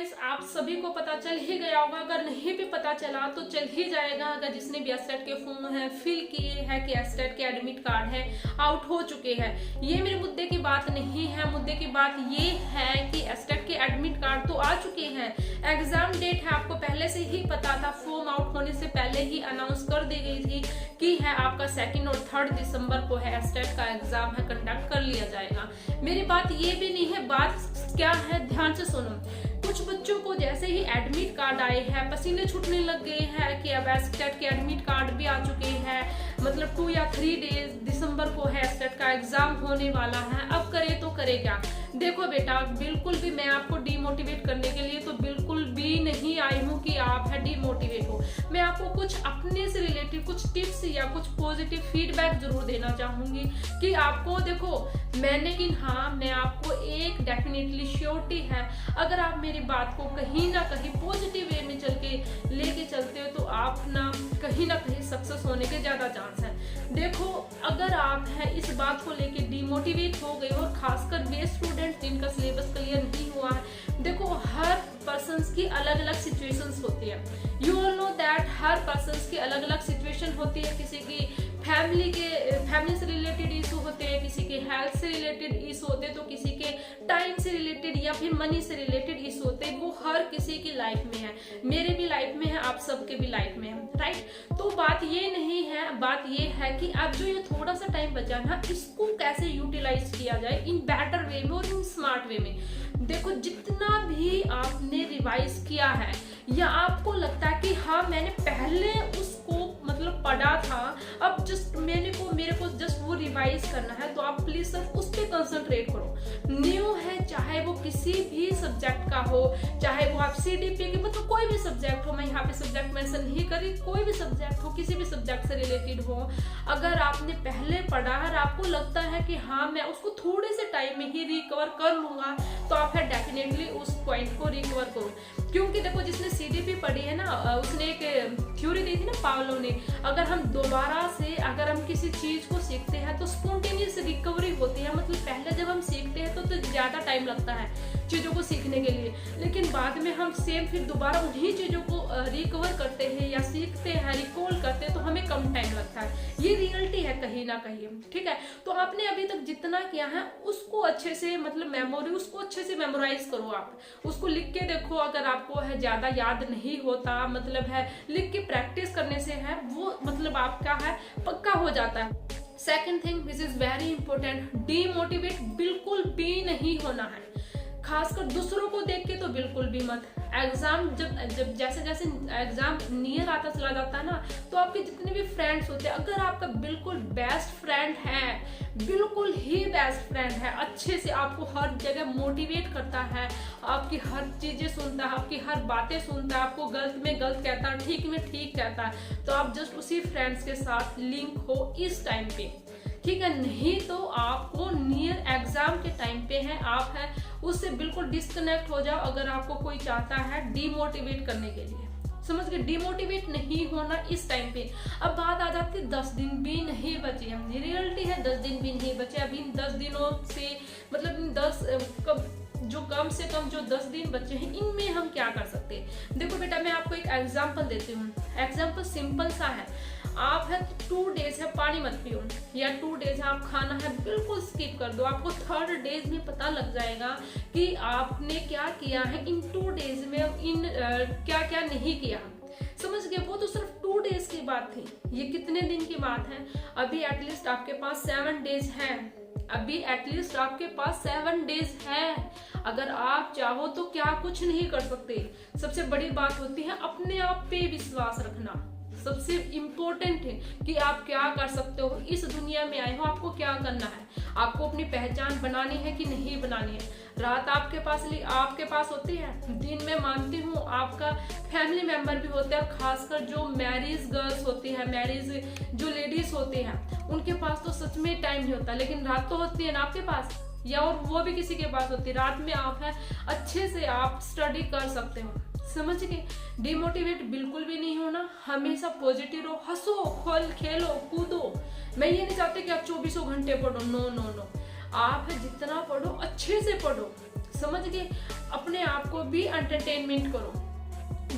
Friends, आप सभी को पता चल ही गया होगा, अगर नहीं भी पता चला तो चल ही जाएगा, अगर जिसने भी एस्टेट के फॉर्म है फिल किए हैं कि एस्टेट के एडमिट कार्ड है आउट हो चुके हैं। ये मेरे मुद्दे की बात नहीं है, मुद्दे की बात ये है कि एस्टेट के एडमिट कार्ड तो आ चुके हैं, एग्जाम डेट है आपको पहले से ही पता था, फॉर्म आउट होने से पहले ही अनाउंस कर दी गई थी कि है आपका 2 और 3 दिसंबर को है एस्टेट का एग्जाम है कंडक्ट कर लिया जाएगा। मेरी बात ये भी नहीं है, बात क्या है ध्यान से सुनो। कुछ बच्चों को जैसे ही एडमिट कार्ड आए हैं पसीने छूटने लग गए हैं कि अब एस्टेट के एडमिट कार्ड भी आ चुके हैं, मतलब 2 या 3 दिसंबर को है एस्टेट का एग्जाम होने वाला है, अब करे तो करे क्या। देखो बेटा, बिल्कुल भी मैं आपको डीमोटिवेट करने के लिए तो बिल्कुल भी नहीं आई हूँ कि आप है डीमोटिवेट हो। मैं आपको कुछ अपने से रिलेटेड कुछ टिप्स या कुछ पॉजिटिव फीडबैक जरूर देना चाहूंगी कि आपको देखो मैं आपको एक डेफिनेटली श्योरिटी है, अगर आप मेरी बात को कहीं ना कहीं पॉजिटिव वे में चल के लेके चलते हो तो आप ना कहीं सक्सेस होने के ज्यादा चांस है। देखो, अगर आप है इस बात को लेके डिमोटिवेट हो गए और खासकर वे स्टूडेंट जिनका सिलेबस क्लियर नहीं हुआ है, देखो हर पर्सन्स की अलग अलग सिचुएशंस होती है। You all know that her persons की अलग अलग सिचुएशन होती है, किसी की फैमिली से रिलेटेड इशू होते हैं, किसी के हेल्थ से रिलेटेड इशू होते हैं, तो किसी के टाइम से रिलेटेड या फिर मनी से रिलेटेड इशू होते हैं। वो हर किसी की लाइफ में है, मेरे भी लाइफ में है, आप सबके भी लाइफ में है, राइट। तो बात ये नहीं है, बात ये है कि अब जो ये थोड़ा सा टाइम बचा ना, इसको कैसे यूटिलाइज किया जाए इन बेटर वे में और इन स्मार्ट वे में। देखो, जितना भी आपने रिवाइज किया है या आपको लगता है कि हाँ मैंने पहले उसको मतलब पढ़ा था, अब जस्ट मेरे को जस्ट वो रिवाइज करना है, तो आप प्लीज सिर्फ उस पर कंसंट्रेट करो। न्यू है चाहे वो किसी भी सब्जेक्ट का हो, चाहे वो आप CDP के मतलब कोई भी सब्जेक्ट हो, मैं यहाँ पे सब्जेक्ट मेंशन नहीं करी, कोई भी सब्जेक्ट हो, किसी भी सब्जेक्ट से रिलेटेड हो, अगर आपने पहले पढ़ा है और आपको लगता है कि हाँ मैं उसको थोड़े से टाइम में ही रिकवर कर लूंगा, तो आप है डेफिनेटली उस पॉइंट को रिकवर करो। क्योंकि देखो, जिसने CDP पढ़ी है ना, उसने एक थ्योरी दी थी ना पावलो ने, अगर हम दोबारा से अगर हम किसी चीज को सीखते हैं तो स्पॉन्टेनियस रिकवरी होती है, मतलब पहले जब हम सीखते हैं तो ज्यादा टाइम लगता है चीजों को सीखने के लिए, लेकिन बाद में हम सेम फिर दोबारा उन्हीं चीजों को रिकवर करते हैं या सीखते हैं, रिकॉल करते हैं, तो हमें कम टाइम लगता है। ये रियलिटी है कहीं ना कहीं, ठीक है। तो आपने अभी तक जितना किया है उसको अच्छे से मतलब उसको अच्छे से मेमोराइज करो, आप उसको लिख के देखो, अगर आपको है ज्यादा याद नहीं होता, मतलब है लिख के प्रैक्टिस करने से है वो मतलब आपका है पक्का हो जाता है। Second thing which is very important, demotivate बिल्कुल भी नहीं होना है, खासकर दूसरों को देख के तो बिल्कुल भी मत। एग्जाम जब जैसे जैसे एग्जाम नियर आता चला जाता है ना, तो आपके जितने भी फ्रेंड्स होते हैं, अगर आपका बिल्कुल बेस्ट फ्रेंड है, बिल्कुल ही बेस्ट फ्रेंड है, अच्छे से आपको हर जगह मोटिवेट करता है, आपकी हर चीजें सुनता है, आपकी हर बातें सुनता है, आपको गलत में गलत कहता है, ठीक में ठीक कहता है, तो आप जस्ट उसी फ्रेंड्स के साथ लिंक हो इस टाइम पे, ठीक है। नहीं तो आपको नियर एग्जाम के टाइम पे है, आप है उससे बिल्कुल डिस्कनेक्ट हो जाओ, अगर आपको कोई चाहता है डीमोटिवेट करने के लिए, समझ गए। डीमोटिवेट नहीं होना इस टाइम पे। अब बात आ जाती है 10 दिन भी नहीं बचे, रियलिटी है 10 दिन भी नहीं बचे, अभी 10 दिनों से मतलब 10 जो कम से कम जो 10 दिन बचे हैं, इनमें हम क्या कर सकते हैं। देखो बेटा, मैं आपको एक एग्जाम्पल देती हूँ, एग्जाम्पल सिंपल सा है। आप है 2 डेज है पानी मत पियो, या 2 डेज है आप खाना है बिल्कुल स्किप कर दो, आपको 3rd डेज में पता लग जाएगा कि आपने क्या किया है इन 2 डेज में, क्या क्या नहीं किया, समझ गए। वो तो सिर्फ 2 डेज की बात थी, ये कितने दिन की बात है। अभी एटलीस्ट आपके पास 7 डेज है, अभी एटलीस्ट आपके पास 7 डेज है, अगर आप चाहो तो क्या कुछ नहीं कर सकते। सबसे बड़ी बात होती है अपने आप पे विश्वास रखना, सबसे इम्पोर्टेंट है कि आप क्या कर सकते हो, इस दुनिया में आए हो, आपको क्या करना है, आपको अपनी पहचान बनानी है कि नहीं बनानी है। रात आपके पास होती है, दिन में मानती हूँ आपका फैमिली मेंबर भी होते हैं, और खासकर जो मैरिज गर्ल्स होती है, मैरिज जो लेडीज होती हैं, उनके पास तो सच में टाइम नहीं होता, लेकिन रात तो होती है ना आपके पास, या और वो भी किसी के पास होती है। रात में आप है अच्छे से आप स्टडी कर सकते हो, समझ गए। डिमोटिवेट बिल्कुल भी नहीं होना, हमेशा पॉजिटिव रहो, हंसो खेलो कूदो। मैं ये नहीं चाहती कि आप 24 घंटे पढ़ो, नो नो नो। आप जितना पढ़ो अच्छे से पढ़ो, समझ गए। अपने आप को भी एंटरटेनमेंट करो,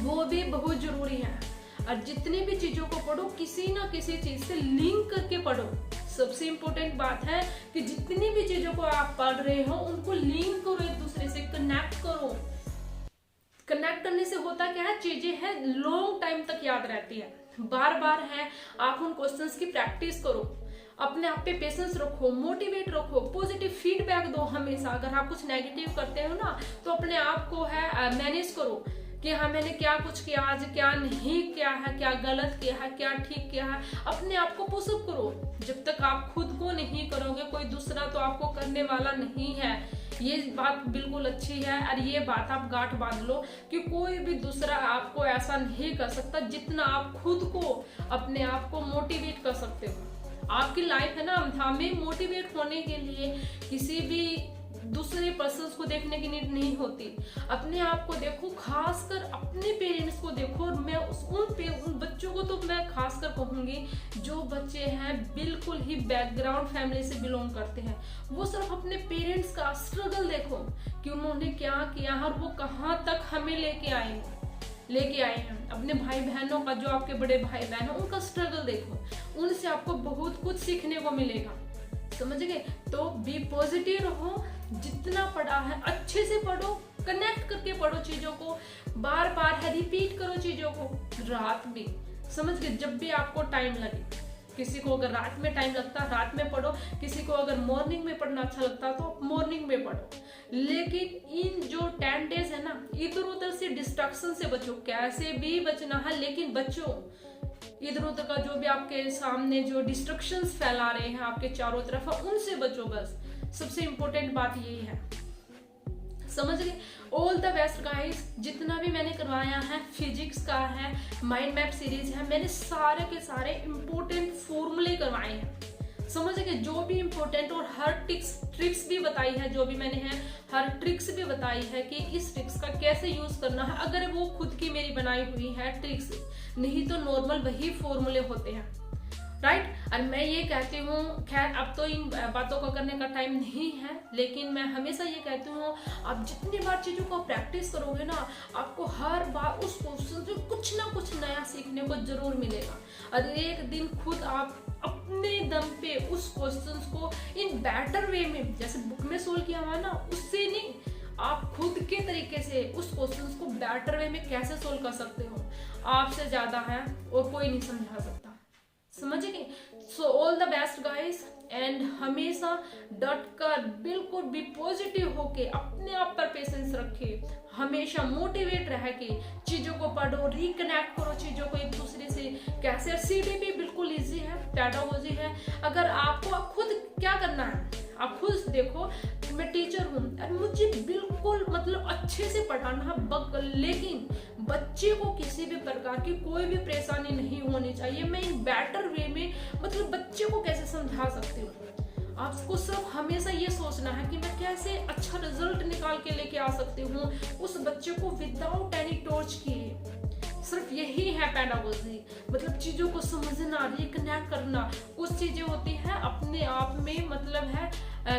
वो भी बहुत जरूरी है। और जितनी भी चीजों को पढ़ो किसी ना किसी चीज से लिंक करके पढ़ो। सबसे इम्पोर्टेंट बात है कि जितनी भी चीजों को आप पढ़ रहे हो उनको लिंक करो, एक दूसरे से कनेक्ट करो। कनेक्ट करने से होता क्या है, चीजें हैं लॉन्ग टाइम तक याद रहती है। बार बार है आप उन क्वेश्चंस की प्रैक्टिस करो, अपने आप पे पेशेंस रखो, मोटिवेट रखो, पॉजिटिव फीडबैक दो हमेशा। अगर आप कुछ नेगेटिव करते हो ना तो अपने आप को है मैनेज करो कि हाँ मैंने क्या कुछ किया आज, क्या नहीं किया है, क्या गलत किया है, क्या ठीक किया है। अपने आप को पुशअप करो। जब तक आप खुद को नहीं करोगे कोई दूसरा तो आपको करने वाला नहीं है। ये बात बिल्कुल अच्छी है और ये बात आप गांठ बांध लो कि कोई भी दूसरा आपको ऐसा नहीं कर सकता जितना आप खुद को अपने आप को मोटिवेट कर सकते हो। आपकी लाइफ है ना, हमें मोटिवेट होने के लिए किसी भी दूसरे पर्सन्स को देखने की नीड नहीं होती। अपने आप को देखो, खासकर अपने पेरेंट्स को देखो। और मैं उन बच्चों को तो मैं खासकर कहूंगी जो बच्चे हैं बिल्कुल ही बैकग्राउंड फैमिली से बिलोंग करते हैं। वो सिर्फ अपने पेरेंट्स का स्ट्रगल देखो कि उन्होंने क्या किया और वो कहाँ तक हमें लेके आए हैं। अपने भाई बहनों का, जो आपके बड़े भाई बहन हैं, उनका स्ट्रगल देखो। उनसे आपको बहुत कुछ सीखने को मिलेगा, समझ गए। तो बी पॉजिटिव रहो, जितना पढ़ा है अच्छे से पढ़ो, कनेक्ट करके पढ़ो चीजों को, बार बार है रिपीट करो चीजों को। रात में, समझ गए, जब भी आपको टाइम लगे। किसी को अगर रात में टाइम लगता है रात में पढ़ो, किसी को अगर मॉर्निंग में पढ़ना अच्छा लगता है तो मॉर्निंग में पढ़ो। लेकिन इन जो 10 डेज है ना, इधर उधर से डिस्ट्रक्शन से बचो, कैसे भी बचना है लेकिन बचो। इधर उधर का जो भी आपके सामने जो डिस्ट्रक्शंस फैला रहे हैं आपके चारों तरफ, उनसे बचो बस। सबसे इंपॉर्टेंट बात यही है, समझ गए। All the best guys. जितना भी मैंने करवाया है, फिजिक्स का है, माइंड मैप सीरीज है, मैंने सारे के सारे इंपॉर्टेंट फॉर्मूले करवाए हैं, समझ गए। जो भी इंपॉर्टेंट, और हर ट्रिक्स भी बताई है, जो भी मैंने है हर ट्रिक्स भी बताई है कि इस ट्रिक्स का कैसे यूज करना है। अगर वो खुद की मेरी बनाई हुई है ट्रिक्स, नहीं तो नॉर्मल वही फॉर्मूले होते हैं, राइट। और मैं ये कहती हूँ, खैर अब तो इन बातों को करने का टाइम नहीं है, लेकिन मैं हमेशा ये कहती हूँ आप जितनी बार चीजों को प्रैक्टिस करोगे ना, आपको हर बार उस क्वेश्चन से कुछ ना कुछ नया सीखने को जरूर मिलेगा। और एक दिन खुद आप अपने दम पे उस क्वेश्चन को इन बेटर वे में, जैसे बुक में सोल्व किया हुआ ना, उससे नहीं, आप खुद के तरीके से उस क्वेश्चन को बेटर वे में कैसे सोल्व कर सकते हो, आपसे ज्यादा है और कोई नहीं समझा सकता, समझ गए। So all the best guys. And हमेशा डट कर बिल्कुल भी पॉजिटिव होके अपने आप पर पेशेंस रखे, हमेशा मोटिवेट रह के चीजों को पढ़ो, रिकनेक्ट करो चीजों को एक दूसरे से। कैसे सीडीपी बिल्कुल इजी है, पेडागोजी है। अगर आपको खुद क्या करना है, आप खुद देखो, मैं टीचर हूँ और मुझे बिल्कुल मतलब अच्छे से पढ़ाना है, लेकिन बच्चे को किसी भी प्रकार की कोई भी परेशानी नहीं होनी चाहिए। मैं इन बेटर वे में मतलब बच्चे को कैसे समझा सकती हूँ। आपको सिर्फ हमेशा ये सोचना है कि मैं कैसे अच्छा रिजल्ट निकाल के लेके आ सकती हूँ उस बच्चे को विदाउट एनी टॉर्च किए। सिर्फ यही है पेडागोजी, मतलब चीजों को समझना, रिकनेक्ट करना। कुछ चीजें होती है अपने आप में मतलब है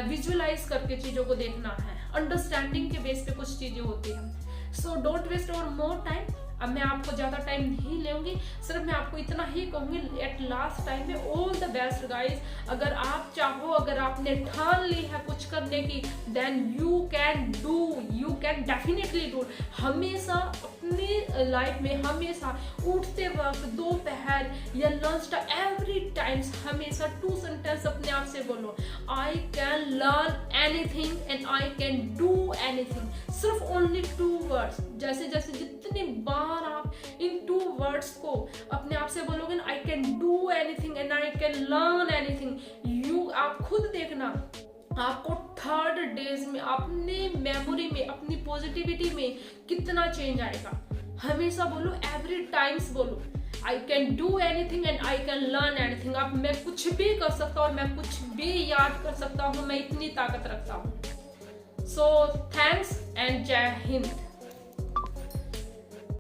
विजुअलाइज करके चीजों को देखना है, अंडरस्टैंडिंग के बेस पे कुछ चीजें होती हैं। So don't waste our more time. अब मैं आपको ज्यादा टाइम नहीं लूंगी, सिर्फ मैं आपको इतना ही कहूंगी एट लास्ट टाइम में ऑल द बेस्ट गाइज। अगर आप चाहो, अगर आपने ठान ली है कुछ करने की, then you can do, you can definitely do. हमेशा अपनी लाइफ में, हमेशा उठते वक्त, दोपहर या लंच टाइम, एवरी टाइम्स हमेशा 2 सेंटेंस अपने आप से बोलो, I can learn anything and I can do anything. सिर्फ ओनली 2 वर्ड्स। जैसे जैसे जितनी बार आप इन 2 वर्ड्स को अपने आप से बोलोगे ना, I can do anything and I can learn anything, you आप खुद देखना आपको 3rd डेज में अपने मेमोरी में, अपनी पॉजिटिविटी में कितना चेंज आएगा। हमेशा बोलो, एवरी टाइम्स बोलो, I can do anything and I can learn anything. अब मैं कुछ भी कर सकता हूँ और मैं कुछ भी याद कर सकता हूँ, मैं इतनी ताकत रखता हूँ। सो थैंक्स एंड जय हिंद।